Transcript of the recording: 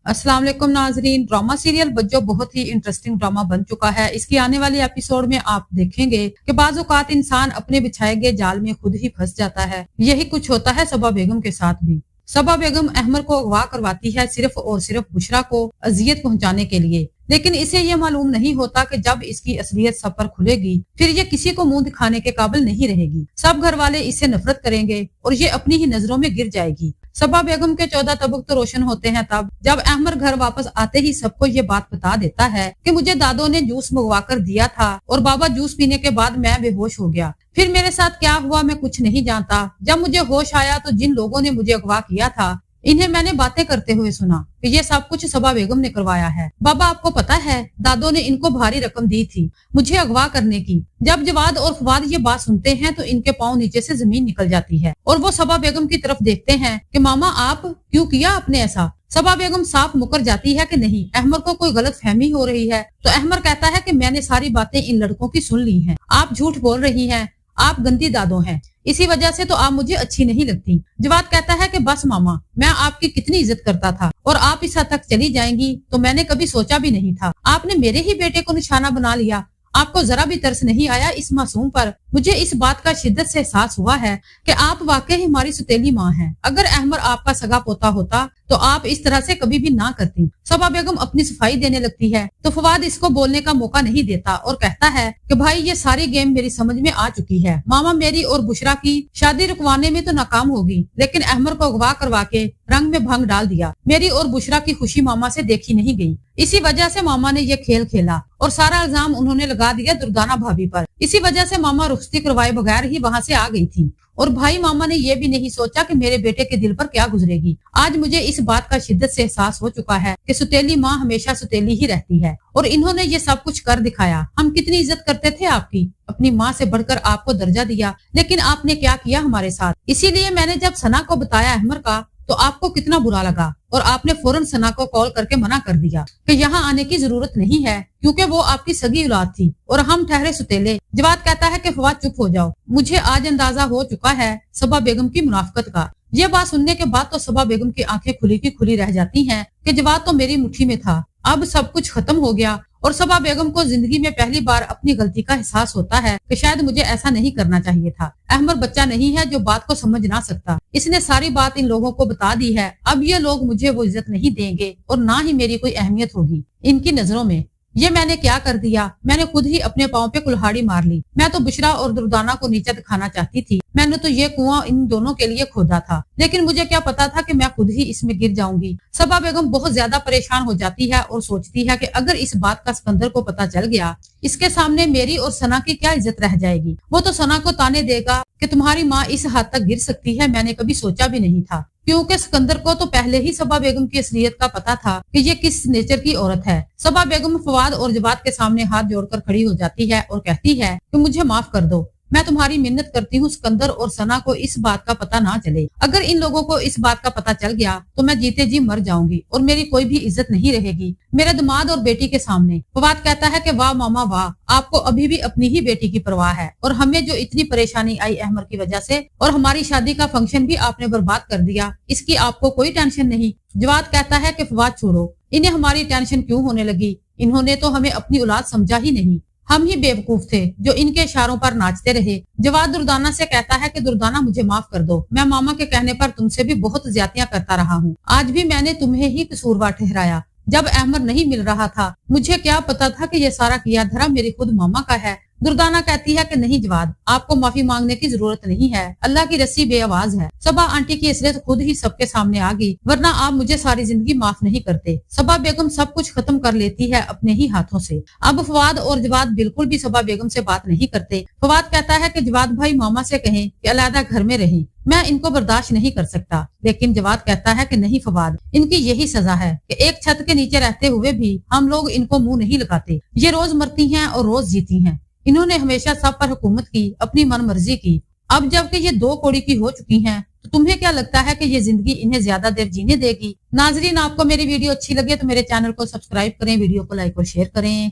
अस्सलाम वालेकुम नाजरीन। ड्रामा सीरियल बज्जो बहुत ही इंटरेस्टिंग ड्रामा बन चुका है। इसकी आने वाली एपिसोड में आप देखेंगे कि बाज़ औक़ात इंसान अपने बिछाए गए जाल में खुद ही फंस जाता है। यही कुछ होता है सबा बेगम के साथ भी। सबा बेगम अहमर को अगवा करवाती है सिर्फ और सिर्फ बुशरा को अजियत पहुंचाने के लिए, लेकिन इसे ये मालूम नहीं होता कि जब इसकी असलियत सब पर खुलेगी फिर ये किसी को मुंह दिखाने के काबिल नहीं रहेगी। सब घर वाले इससे नफरत करेंगे और ये अपनी ही नजरों में गिर जाएगी। सबा बेगम के 14 तबक तो रोशन होते हैं तब जब अहमर घर वापस आते ही सबको ये बात बता देता है कि मुझे दादो ने जूस मंगवा कर दिया था और बाबा जूस पीने के बाद मैं बेहोश हो गया। फिर मेरे साथ क्या हुआ मैं कुछ नहीं जानता। जब मुझे होश आया तो जिन लोगों ने मुझे अगवा किया था इन्हें मैंने बातें करते हुए सुना कि ये सब कुछ सबा बेगम ने करवाया है। बाबा आपको पता है दादो ने इनको भारी रकम दी थी मुझे अगवा करने की। जब जवाद और फवाद ये बात सुनते हैं तो इनके पांव नीचे से जमीन निकल जाती है और वो सबा बेगम की तरफ देखते हैं कि मामा आप क्यों किया आपने ऐसा। सबा बेगम साफ मुकर जाती है कि नहीं, अहमर को कोई गलत फहमी हो रही है। तो अहमर कहता है कि मैंने सारी बातें इन लड़कों की सुन ली हैं, आप झूठ बोल रही हैं, आप गंदी दादो हैं, इसी वजह से तो आप मुझे अच्छी नहीं लगती। जवाद कहता है कि बस मामा मैं आपकी कितनी इज्जत करता था और आप इस हद तक चली जाएंगी तो मैंने कभी सोचा भी नहीं था। आपने मेरे ही बेटे को निशाना बना लिया। आपको जरा भी तरस नहीं आया इस मासूम पर। मुझे इस बात का शिद्दत से एहसास हुआ है कि आप वाकई हमारी सुतेली माँ हैं। अगर अहमर आपका सगा पोता होता तो आप इस तरह से कभी भी ना करती। सबा बेगम अपनी सफाई देने लगती है तो फवाद इसको बोलने का मौका नहीं देता और कहता है कि भाई ये सारी गेम मेरी समझ में आ चुकी है। मामा मेरी और बुशरा की शादी रुकवाने में तो नाकाम होगी, लेकिन अहमर को अगवा करवा के रंग में भंग डाल दिया। मेरी और बुशरा की खुशी मामा से देखी नहीं गई। इसी वजह से मामा ने ये खेल खेला और सारा इल्जाम उन्होंने लगा दिया दुर्दाना भाभी पर। इसी वजह से मामा रुखसती करवाए बगैर ही वहाँ से आ गई थी और भाई मामा ने यह भी नहीं सोचा कि मेरे बेटे के दिल पर क्या गुजरेगी। आज मुझे इस बात का शिद्दत से एहसास हो चुका है कि सुतेली माँ हमेशा सुतेली ही रहती है और इन्होंने ये सब कुछ कर दिखाया। हम कितनी इज्जत करते थे आपकी, अपनी माँ से बढ़कर आपको दर्जा दिया, लेकिन आपने क्या किया हमारे साथ। इसीलिए मैंने जब सना को बताया अहमर का तो आपको कितना बुरा लगा और आपने फौरन सना को कॉल करके मना कर दिया कि यहाँ आने की जरूरत नहीं है क्योंकि वो आपकी सगी औलाद थी और हम ठहरे सुतेले। जवाद कहता है कि फवाद चुप हो जाओ, मुझे आज अंदाजा हो चुका है सबा बेगम की मुनाफिकत का। ये बात सुनने के बाद तो सबा बेगम की आंखें खुली की खुली रह जाती हैं कि जवाद तो मेरी मुट्ठी में था, अब सब कुछ खत्म हो गया। और सबा बेगम को जिंदगी में पहली बार अपनी गलती का एहसास होता है कि शायद मुझे ऐसा नहीं करना चाहिए था। अहमर बच्चा नहीं है जो बात को समझ ना सकता। इसने सारी बात इन लोगों को बता दी है। अब ये लोग मुझे वो इज्जत नहीं देंगे और ना ही मेरी कोई अहमियत होगी इनकी नजरों में। ये मैंने क्या कर दिया, मैंने खुद ही अपने पाँव पे कुल्हाड़ी मार ली। मैं तो बुशरा और दुर्दाना को नीचे दिखाना चाहती थी। मैंने तो ये कुआं इन दोनों के लिए खोदा था, लेकिन मुझे क्या पता था कि मैं खुद ही इसमें गिर जाऊंगी। सबा बेगम बहुत ज्यादा परेशान हो जाती है और सोचती है कि अगर इस बात का सिकंदर को पता चल गया, इसके सामने मेरी और सना की क्या इज्जत रह जाएगी। वो तो सना को ताने देगा कि तुम्हारी माँ इस हद तक गिर सकती है, मैंने कभी सोचा भी नहीं था। क्योंकि सिकंदर को तो पहले ही सबा बेगम की असलियत का पता था कि ये किस नेचर की औरत है। सबा बेगम फवाद और जवाद के सामने हाथ जोड़कर खड़ी हो जाती है और कहती है कि मुझे माफ कर दो, मैं तुम्हारी मिन्नत करती हूँ सिकंदर और सना को इस बात का पता ना चले। अगर इन लोगों को इस बात का पता चल गया तो मैं जीते जी मर जाऊंगी और मेरी कोई भी इज्जत नहीं रहेगी मेरे दामाद और बेटी के सामने। फवाद कहता है कि वाह मामा वाह, आपको अभी भी अपनी ही बेटी की परवाह है और हमें जो इतनी परेशानी आई अहमर की वजह से और हमारी शादी का फंक्शन भी आपने बर्बाद कर दिया, इसकी आपको कोई टेंशन नहीं। जवाद कहता है कि फवाद छोड़ो, इन्हें हमारी टेंशन क्यों होने लगी, इन्होंने तो हमें अपनी औलाद समझा ही नहीं, हम ही बेवकूफ थे जो इनके इशारों पर नाचते रहे। जवाद दुर्दाना से कहता है कि दुर्दाना मुझे माफ कर दो, मैं मामा के कहने पर तुमसे भी बहुत ज्यादतियां करता रहा हूँ। आज भी मैंने तुम्हें ही कसूरवार ठहराया। जब अहमर नहीं मिल रहा था मुझे क्या पता था कि ये सारा किया धरा मेरी खुद मामा का है। दुर्दाना कहती है कि नहीं जवाद, आपको माफी मांगने की जरूरत नहीं है, अल्लाह की रस्सी बेआवाज है। सबा आंटी की असलियत खुद ही सबके सामने आ गई, वरना आप मुझे सारी जिंदगी माफ नहीं करते। सबा बेगम सब कुछ खत्म कर लेती है अपने ही हाथों से। अब फवाद और जवाद बिल्कुल भी सबा बेगम से बात नहीं करते। फवाद कहता है कि जवाद भाई मामा से कहें कि अलहदा घर में रहें, मैं इनको बर्दाश्त नहीं कर सकता। लेकिन जवाद कहता है कि नहीं फवाद, इनकी यही सजा है कि एक छत के नीचे रहते हुए भी हम लोग इनको मुंह नहीं लगाते। ये रोज मरती हैं और रोज जीती हैं। इन्होंने हमेशा सब पर हुकूमत की, अपनी मन मर्जी की। अब जबकि ये 2 कौड़ी की हो चुकी हैं तो तुम्हें क्या लगता है कि ये जिंदगी इन्हें ज्यादा देर जीने देगी। नाजरीन, आपको मेरी वीडियो अच्छी लगे तो मेरे चैनल को सब्सक्राइब करें, वीडियो को लाइक और शेयर करें।